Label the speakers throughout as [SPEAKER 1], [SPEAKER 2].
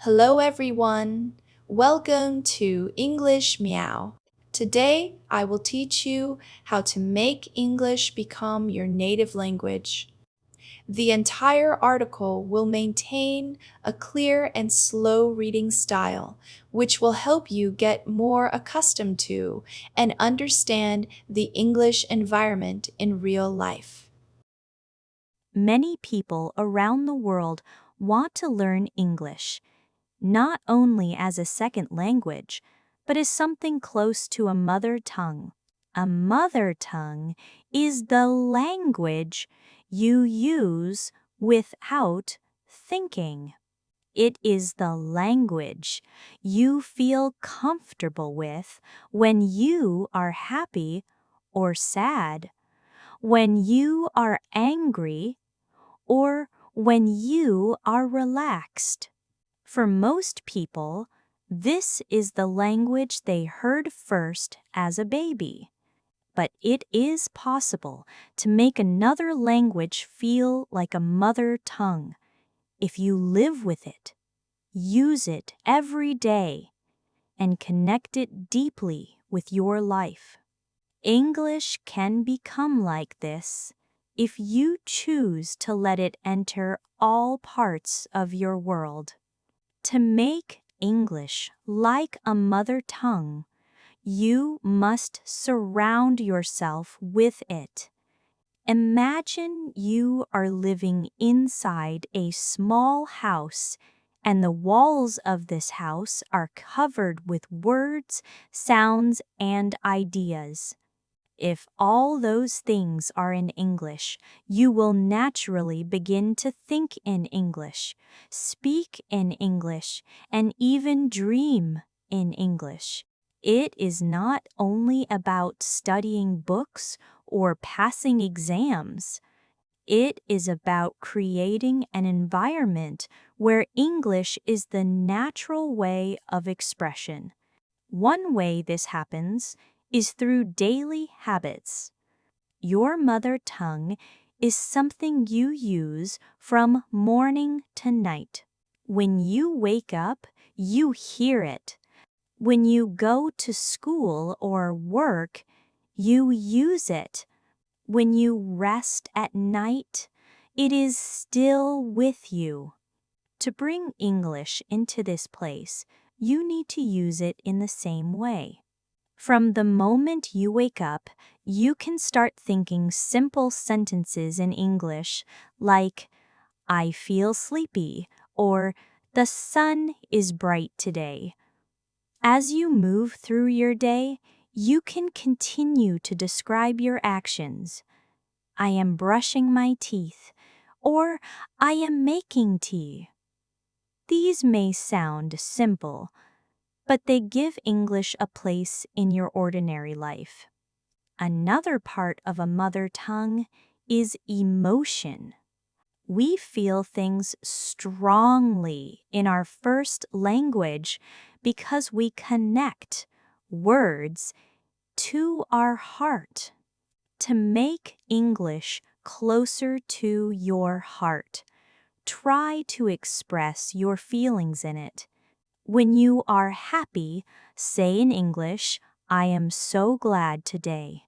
[SPEAKER 1] Hello everyone. Welcome to English Meow. Today I will teach you how to make English become your native language. The entire article will maintain a clear and slow reading style, which will help you get more accustomed to and understand the English environment in real life.
[SPEAKER 2] Many people around the world want to learn English, not only as a second language, but as something close to a mother tongue. A mother tongue is the language you use without thinking. It is the language you feel comfortable with when you are happy or sad, when you are angry, or when you are relaxed. For most people, this is the language they heard first as a baby. But it is possible to make another language feel like a mother tongue if you live with it, use it every day, and connect it deeply with your life. English can become like this if you choose to let it enter all parts of your world. To make English like a mother tongue, you must surround yourself with it. Imagine you are living inside a small house, and the walls of this house are covered with words, sounds, and ideas. If all those things are in English, you will naturally begin to think in English, speak in English, and even dream in English. It is not only about studying books or passing exams. It is about creating an environment where English is the natural way of expression. One way this happens is through daily habits. Your mother tongue is something you use from morning to night. When you wake up, you hear it. When you go to school or work, you use it. When you rest at night, it is still with you. To bring English into this place, you need to use it in the same way. From the moment you wake up, you can start thinking simple sentences in English like, I feel sleepy, or the sun is bright today. As you move through your day, you can continue to describe your actions. I am brushing my teeth, or I am making tea. These may sound simple, but they give English a place in your ordinary life. Another part of a mother tongue is emotion. We feel things strongly in our first language because we connect words to our heart. To make English closer to your heart, try to express your feelings in it. When you are happy, say in English, I am so glad today.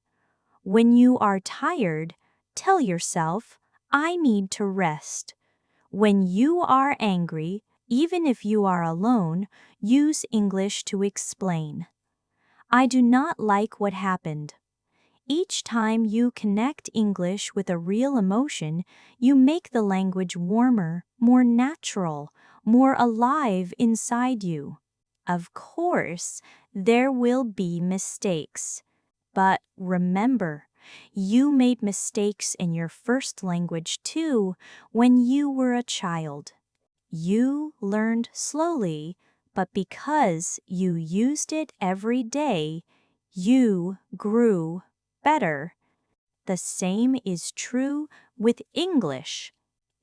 [SPEAKER 2] When you are tired, tell yourself, I need to rest. When you are angry, even if you are alone, use English to explain. I do not like what happened. Each time you connect English with a real emotion, you make the language warmer, more natural, more alive inside you. Of course, there will be mistakes. But remember, you made mistakes in your first language too when you were a child. You learned slowly, but because you used it every day, you grew better. The same is true with English.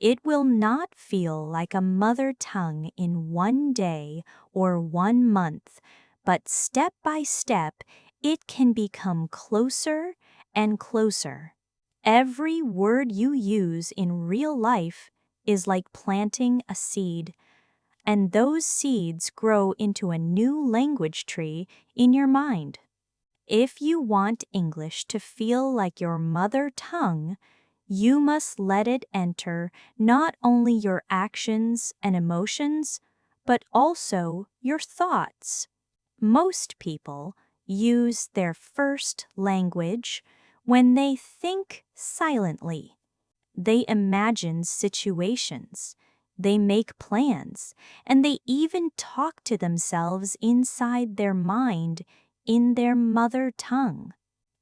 [SPEAKER 2] It will not feel like a mother tongue in one day or one month, but step by step, it can become closer and closer. Every word you use in real life is like planting a seed. and those seeds grow into a new language tree in your mind. If you want English to feel like your mother tongue, you must let it enter not only your actions and emotions, but also your thoughts. Most people use their first language when they think silently. They imagine situations, they make plans, and they even talk to themselves inside their mind in their mother tongue.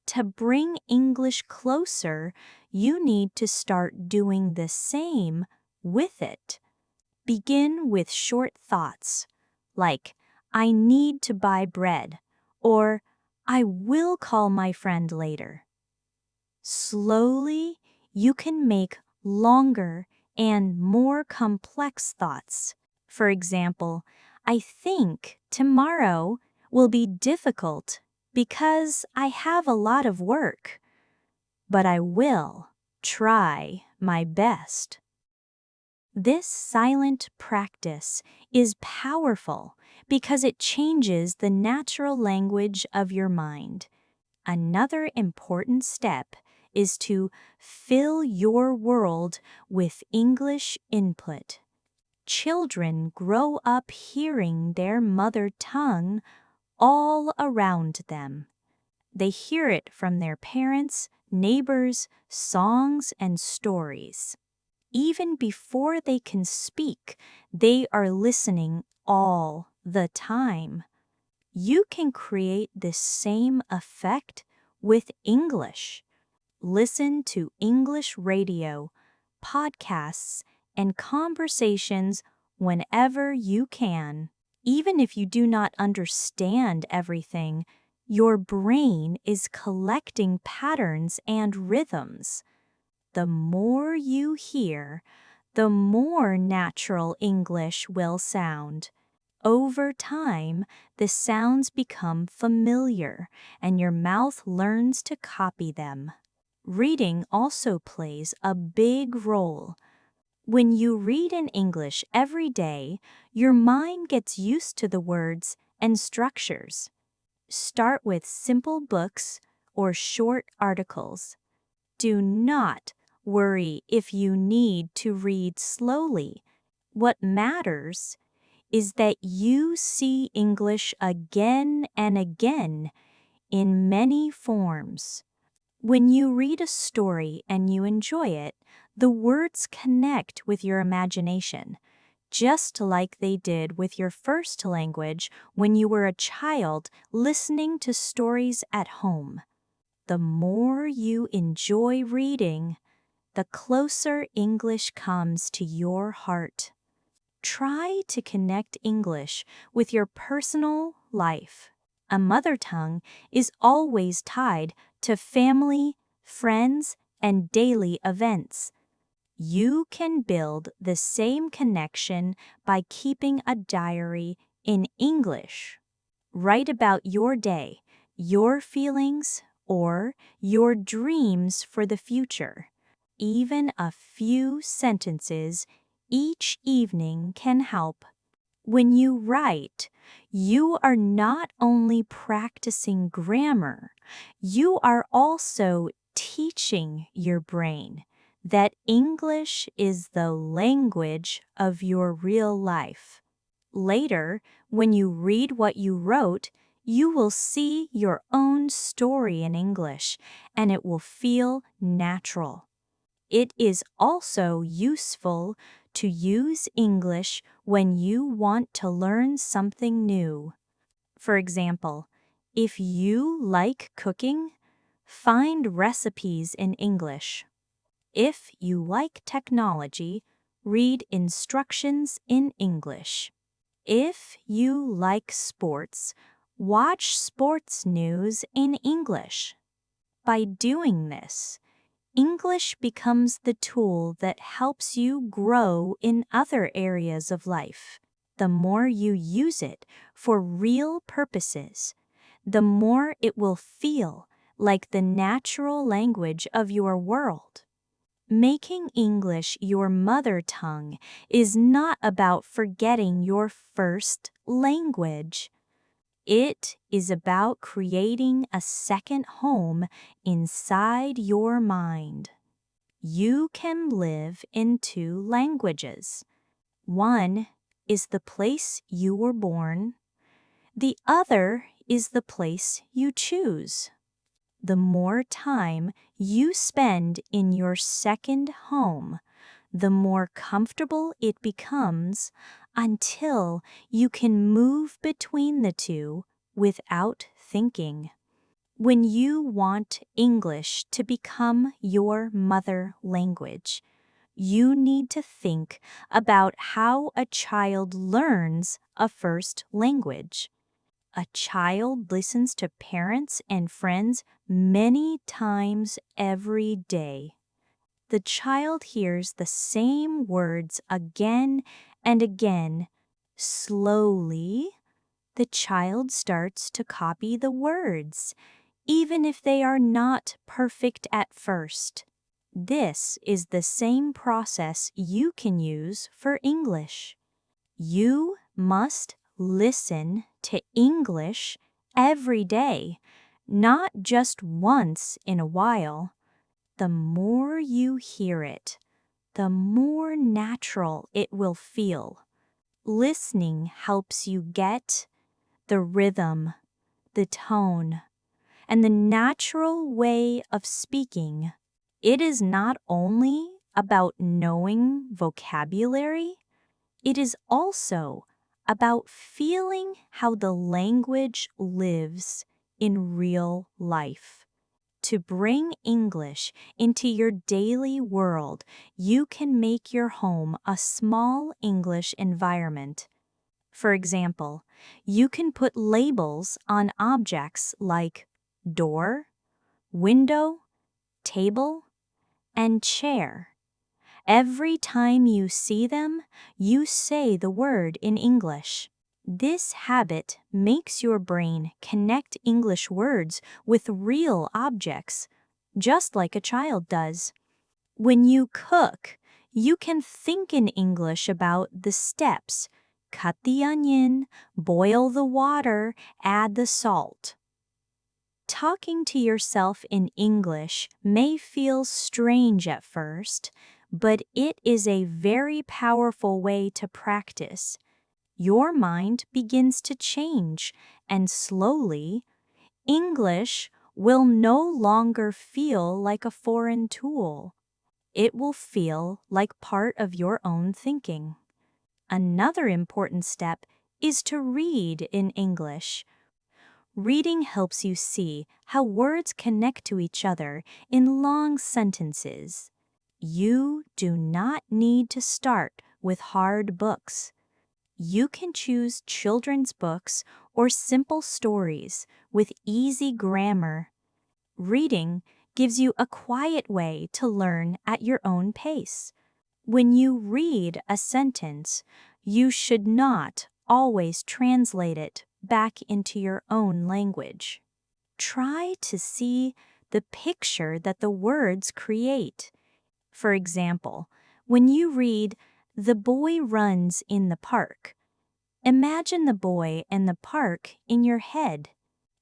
[SPEAKER 2] To bring English closer, you need to start doing the same with it. Begin with short thoughts, like, I need to buy bread, or I will call my friend later. Slowly, you can make longer and more complex thoughts. For example, I think tomorrow will be difficult because I have a lot of work, but I will try my best. This silent practice is powerful because it changes the natural language of your mind. Another important step is to fill your world with English input. Children grow up hearing their mother tongue all around them. They hear it from their parents, neighbors, songs, and stories. Even before they can speak, they are listening all the time. You can create this same effect with English. Listen to English radio, podcasts, and conversations whenever you can. Even if you do not understand everything, your brain is collecting patterns and rhythms. The more you hear, the more natural English will sound. Over time, the sounds become familiar and your mouth learns to copy them. Reading also plays a big role. When you read in English every day, your mind gets used to the words and structures. Start with simple books or short articles. Do not worry if you need to read slowly. What matters is that you see English again and again in many forms. When you read a story and you enjoy it, the words connect with your imagination, just like they did with your first language when you were a child listening to stories at home. The more you enjoy reading, the closer English comes to your heart. Try to connect English with your personal life. A mother tongue is always tied to family, friends, and daily events. You can build the same connection by keeping a diary in English. Write about your day, your feelings, or your dreams for the future. Even a few sentences each evening can help. When you write, you are not only practicing grammar, you are also teaching your brain that English is the language of your real life. Later, when you read what you wrote, you will see your own story in English, and it will feel natural. It is also useful to use English when you want to learn something new. For example, if you like cooking, find recipes in English. If you like technology, read instructions in English. If you like sports, watch sports news in English. By doing this, English becomes the tool that helps you grow in other areas of life. The more you use it for real purposes, the more it will feel like the natural language of your world. Making English your mother tongue is not about forgetting your first language. It is about creating a second home inside your mind. You can live in two languages. One is the place you were born. The other is the place you choose. The more time you spend in your second home, the more comfortable it becomes until you can move between the two without thinking. When you want English to become your mother language, you need to think about how a child learns a first language. A child listens to parents and friends many times every day. The child hears the same words again and again. Slowly, the child starts to copy the words, even if they are not perfect at first. This is the same process you can use for English. You must listen to English every day, not just once in a while. The more you hear it, the more natural it will feel. Listening helps you get the rhythm, the tone, and the natural way of speaking. It is not only about knowing vocabulary, it is also about feeling how the language lives in real life. To bring English into your daily world, you can make your home a small English environment. For example, you can put labels on objects like door, window, table, and chair. Every time you see them, you say the word in English. This habit makes your brain connect English words with real objects, just like a child does. When you cook, you can think in English about the steps. Cut the onion, boil the water, add the salt. Talking to yourself in English may feel strange at first, but it is a very powerful way to practice. Your mind begins to change, and slowly, English will no longer feel like a foreign tool. It will feel like part of your own thinking. Another important step is to read in English. Reading helps you see how words connect to each other in long sentences. You do not need to start with hard books. You can choose children's books or simple stories with easy grammar. Reading gives you a quiet way to learn at your own pace. When you read a sentence, you should not always translate it back into your own language. Try to see the picture that the words create. For example, when you read, "The boy runs in the park," imagine the boy and the park in your head.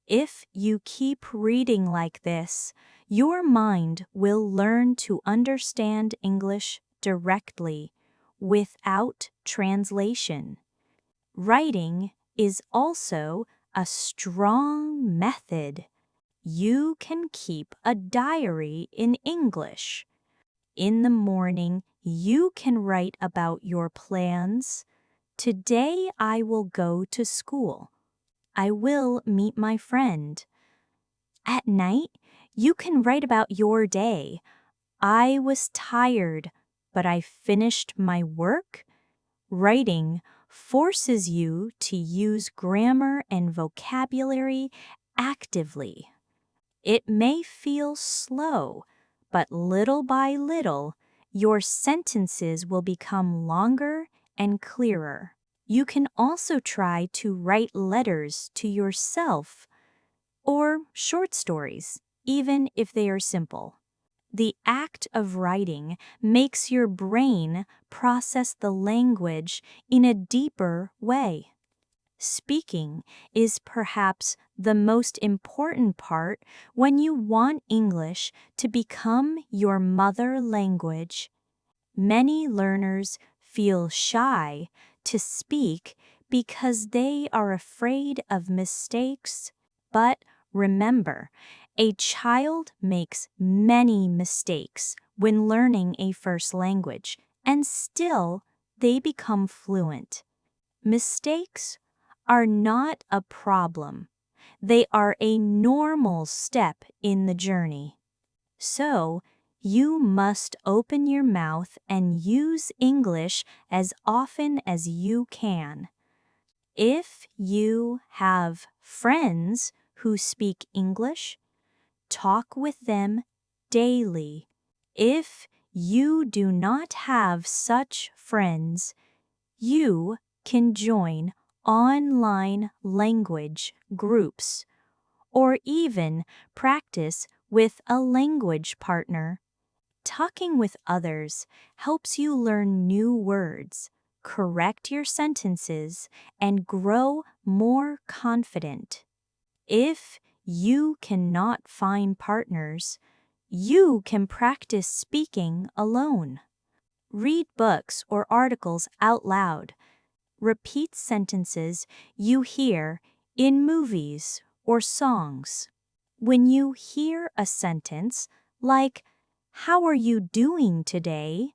[SPEAKER 2] If you keep reading like this, your mind will learn to understand English directly, without translation. Writing is also a strong method. You can keep a diary in English. In the morning, you can write about your plans. Today I will go to school. I will meet my friend. At night, you can write about your day. I was tired, but I finished my work. Writing forces you to use grammar and vocabulary actively. It may feel slow, but little by little, your sentences will become longer and clearer. You can also try to write letters to yourself or short stories, even if they are simple. The act of writing makes your brain process the language in a deeper way. Speaking is perhaps the most important part when you want English to become your mother language. Many learners feel shy to speak because they are afraid of mistakes. But remember, a child makes many mistakes when learning a first language, and still they become fluent. Mistakes are not a problem. They are a normal step in the journey. So, you must open your mouth and use English as often as you can. If you have friends who speak English, talk with them daily. If you do not have such friends, you can join online language groups or even practice with a language partner. Talking with others helps you learn new words, correct your sentences, and grow more confident. If you cannot find partners, you can practice speaking alone. Read books or articles out loud. Repeat sentences you hear in movies or songs. When you hear a sentence like, "How are you doing today?"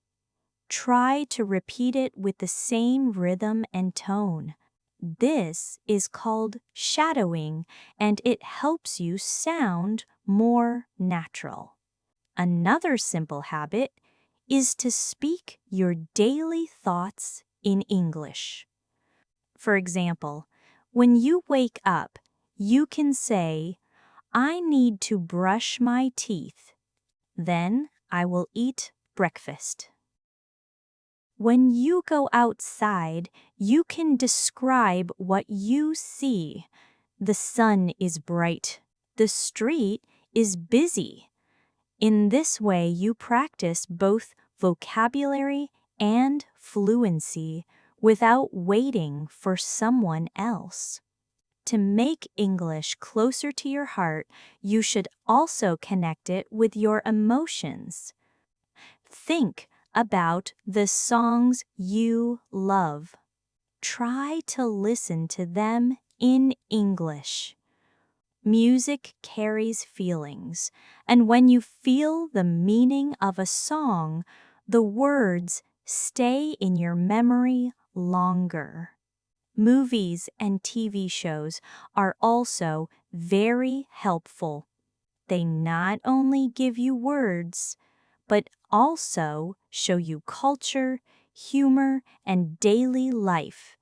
[SPEAKER 2] try to repeat it with the same rhythm and tone. This is called shadowing, and it helps you sound more natural. Another simple habit is to speak your daily thoughts in English. For example, when you wake up, you can say, "I need to brush my teeth. Then I will eat breakfast." When you go outside, you can describe what you see. The sun is bright. The street is busy. In this way, you practice both vocabulary and fluency without waiting for someone else. To make English closer to your heart, you should also connect it with your emotions. Think about the songs you love. Try to listen to them in English. Music carries feelings, and when you feel the meaning of a song, the words stay in your memory longer. Movies and TV shows are also very helpful. They not only give you words, but also show you culture, humor, and daily life.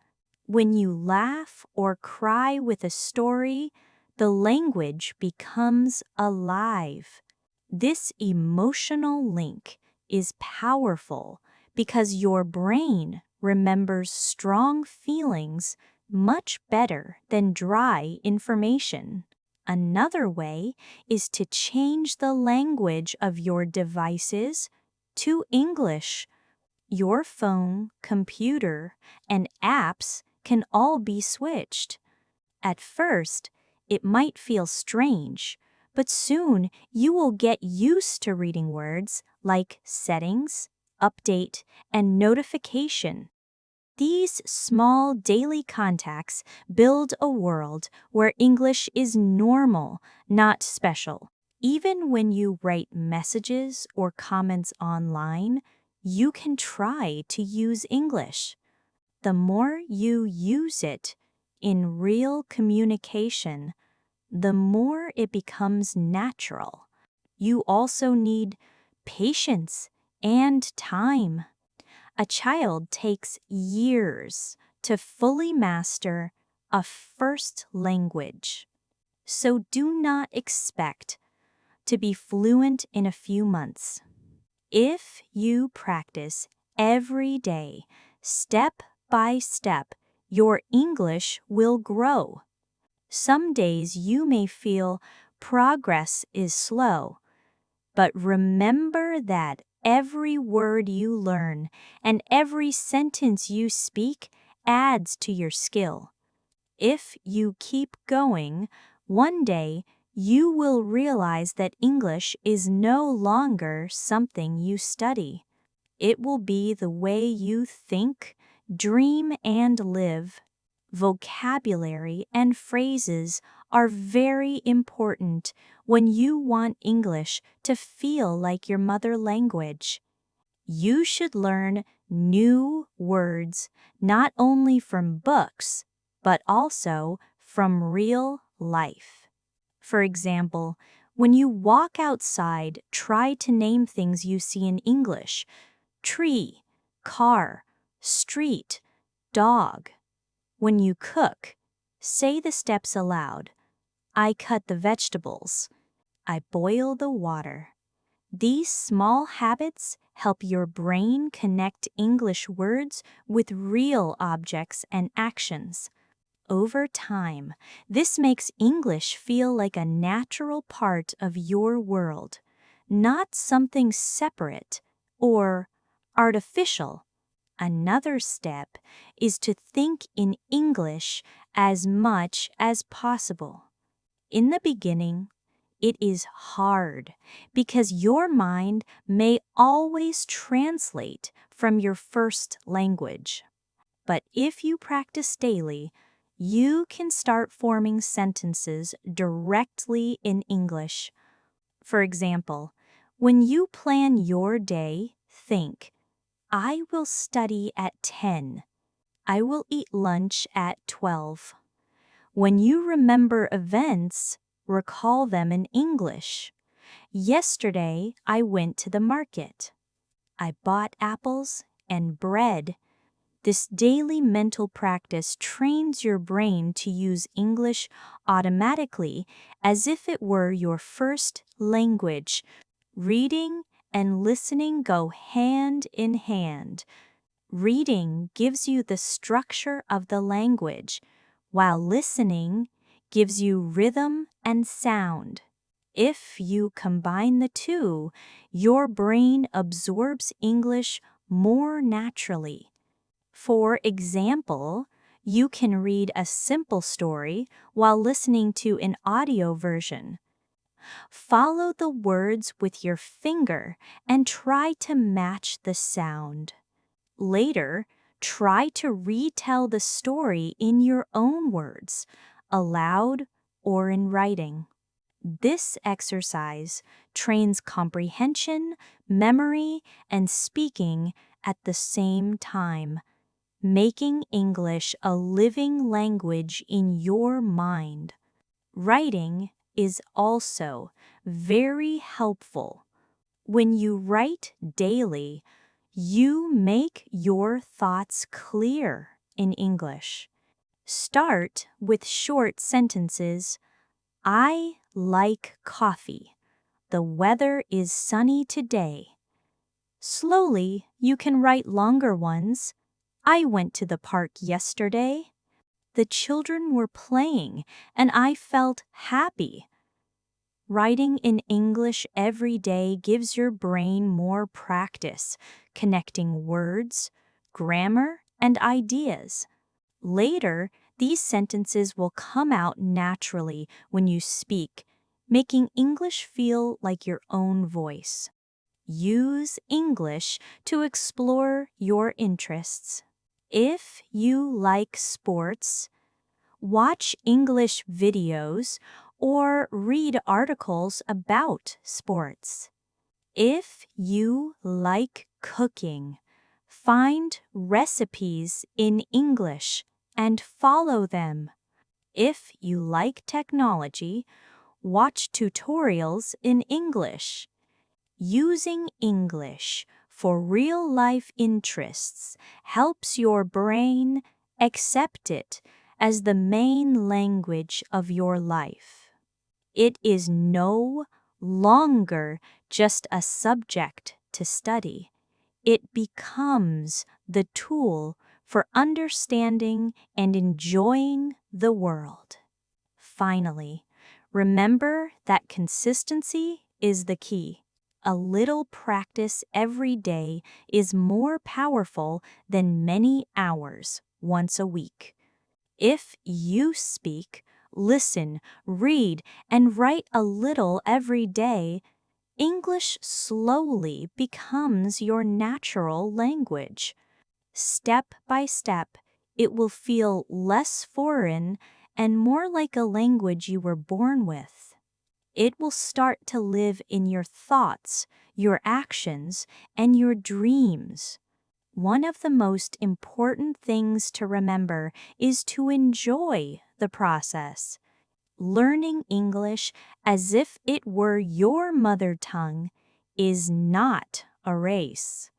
[SPEAKER 2] When you laugh or cry with a story, the language becomes alive. This emotional link is powerful because your brain remembers strong feelings much better than dry information. Another way is to change the language of your devices to English. Your phone, computer, and apps can all be switched. At first, it might feel strange, but soon you will get used to reading words like settings, update, and notification. These small daily contacts build a world where English is normal, not special. Even when you write messages or comments online, you can try to use English. The more you use it in real communication, the more it becomes natural. You also need patience and time. A child takes years to fully master a first language. So do not expect to be fluent in a few months. If you practice every day, step by step, your English will grow. Some days you may feel progress is slow, But remember that every word you learn and every sentence you speak adds to your skill. If you keep going, one day you will realize that English is no longer something you study. It will be the way you think, dream, and live. Vocabulary and phrases are very important when you want English to feel like your mother language. You should learn new words not only from books, but also from real life. For example, when you walk outside, try to name things you see in English: tree, car, street, dog. When you cook, say the steps aloud. I cut the vegetables. I boil the water. These small habits help your brain connect English words with real objects and actions. Over time, this makes English feel like a natural part of your world, not something separate or artificial. Another step is to think in English as much as possible. In the beginning, it is hard because your mind may always translate from your first language. But if you practice daily, you can start forming sentences directly in English. For example, when you plan your day, think, I will study at 10. I will eat lunch at 12. When you remember events, recall them in English. Yesterday, I went to the market. I bought apples and bread. This daily mental practice trains your brain to use English automatically as if it were your first language. Reading and listening go hand in hand. Reading gives you the structure of the language, while listening gives you rhythm and sound. If you combine the two, your brain absorbs English more naturally. For example, you can read a simple story while listening to an audio version. Follow the words with your finger and try to match the sound. Later, try to retell the story in your own words, aloud or in writing. This exercise trains comprehension, memory, and speaking at the same time, making English a living language in your mind. Writing is also very helpful. When you write daily, you make your thoughts clear in English. Start with short sentences. I like coffee. The weather is sunny today. Slowly, you can write longer ones. I went to the park yesterday. The children were playing, and I felt happy. Writing in English every day gives your brain more practice, connecting words, grammar, and ideas. Later, these sentences will come out naturally when you speak, making English feel like your own voice. Use English to explore your interests. If you like sports, watch English videos or read articles about sports. If you like cooking, find recipes in English and follow them. If you like technology, watch tutorials in English. Using English for real-life interests helps your brain accept it as the main language of your life. It is no longer just a subject to study. It becomes the tool for understanding and enjoying the world. Finally, remember that consistency is the key. A little practice every day is more powerful than many hours once a week. If you speak, listen, read, and write a little every day, English slowly becomes your natural language. Step by step, it will feel less foreign and more like a language you were born with. It will start to live in your thoughts, your actions, and your dreams. One of the most important things to remember is to enjoy the process. Learning English as if it were your mother tongue is not a race.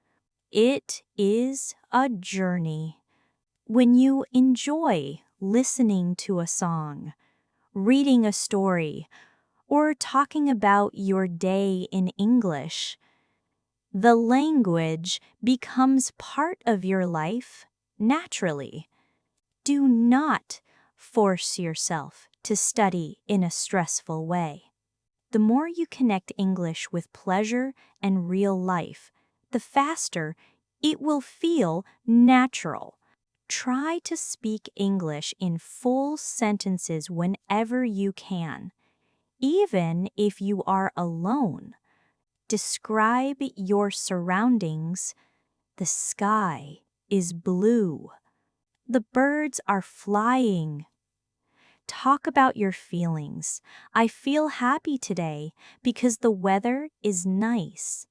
[SPEAKER 2] It is a journey. When you enjoy listening to a song, reading a story, or talking about your day in English, the language becomes part of your life naturally. Do not force yourself to study in a stressful way. The more you connect English with pleasure and real life, the faster it will feel natural. Try to speak English in full sentences whenever you can, even if you are alone. Describe your surroundings. The sky is blue. The birds are flying. Talk about your feelings. I feel happy today because the weather is nice.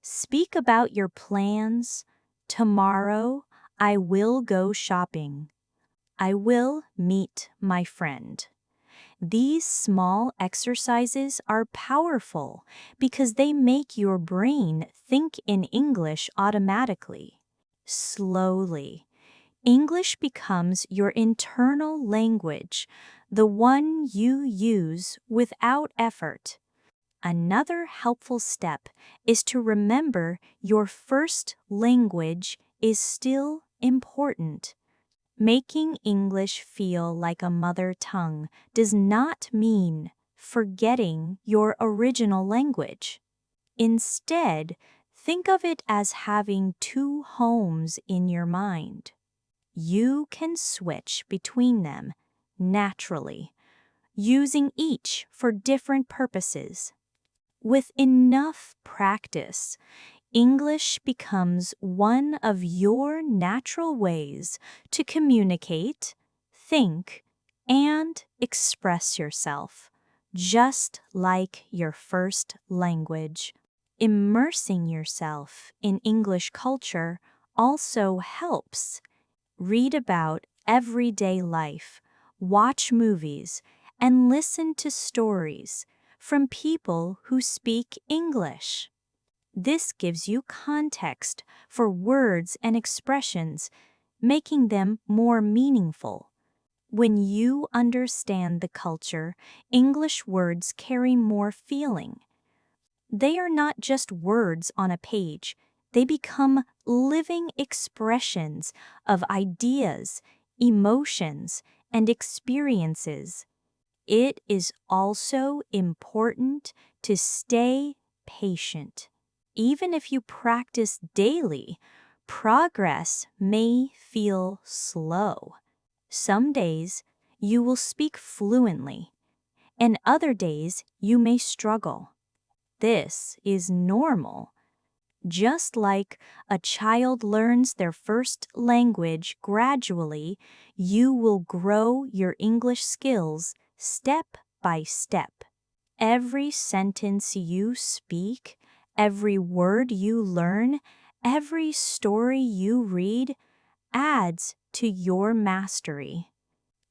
[SPEAKER 2] Speak about your plans. Tomorrow, I will go shopping. I will meet my friend. These small exercises are powerful because they make your brain think in English automatically. Slowly, English becomes your internal language, the one you use without effort. Another helpful step is to remember your first language is still important. Making English feel like a mother tongue does not mean forgetting your original language. Instead, think of it as having two homes in your mind. You can switch between them naturally, using each for different purposes. With enough practice, English becomes one of your natural ways to communicate, think, and express yourself, just like your first language. Immersing yourself in English culture also helps. Read about everyday life, watch movies, and listen to stories from people who speak English. This gives you context for words and expressions, making them more meaningful. When you understand the culture, English words carry more feeling. They are not just words on a page, they become living expressions of ideas, emotions, and experiences. It is also important to stay patient. Even if you practice daily, progress may feel slow. Some days you will speak fluently, and other days you may struggle. This is normal. Just like a child learns their first language gradually, you will grow your English skills step by step. Every sentence you speak, every word you learn, every story you read adds to your mastery.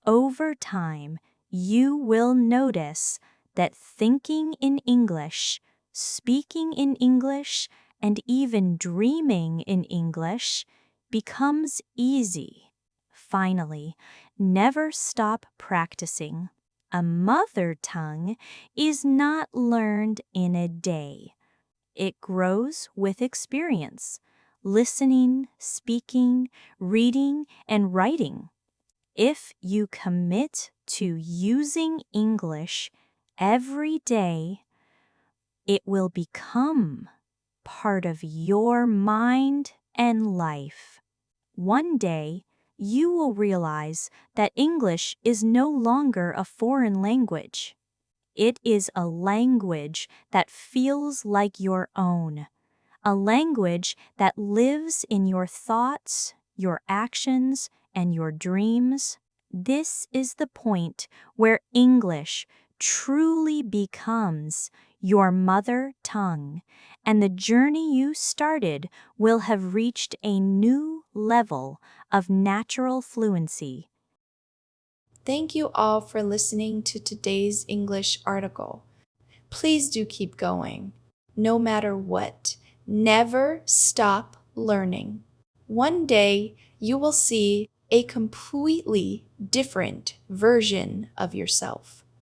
[SPEAKER 2] Over time, you will notice that thinking in English, speaking in English, and even dreaming in English becomes easy. Finally, never stop practicing. A mother tongue is not learned in a day. It grows with experience, listening, speaking, reading, and writing. If you commit to using English every day, It will become part of your mind and life. One day, you will realize that English is no longer a foreign language. It is a language that feels like your own, a language that lives in your thoughts, your actions, and your dreams. This is the point where English truly becomes your mother tongue, and the journey you started will have reached a new level of natural fluency.
[SPEAKER 1] Thank you all for listening to today's English article. Please do keep going. No matter what, never stop learning. One day you will see a completely different version of yourself.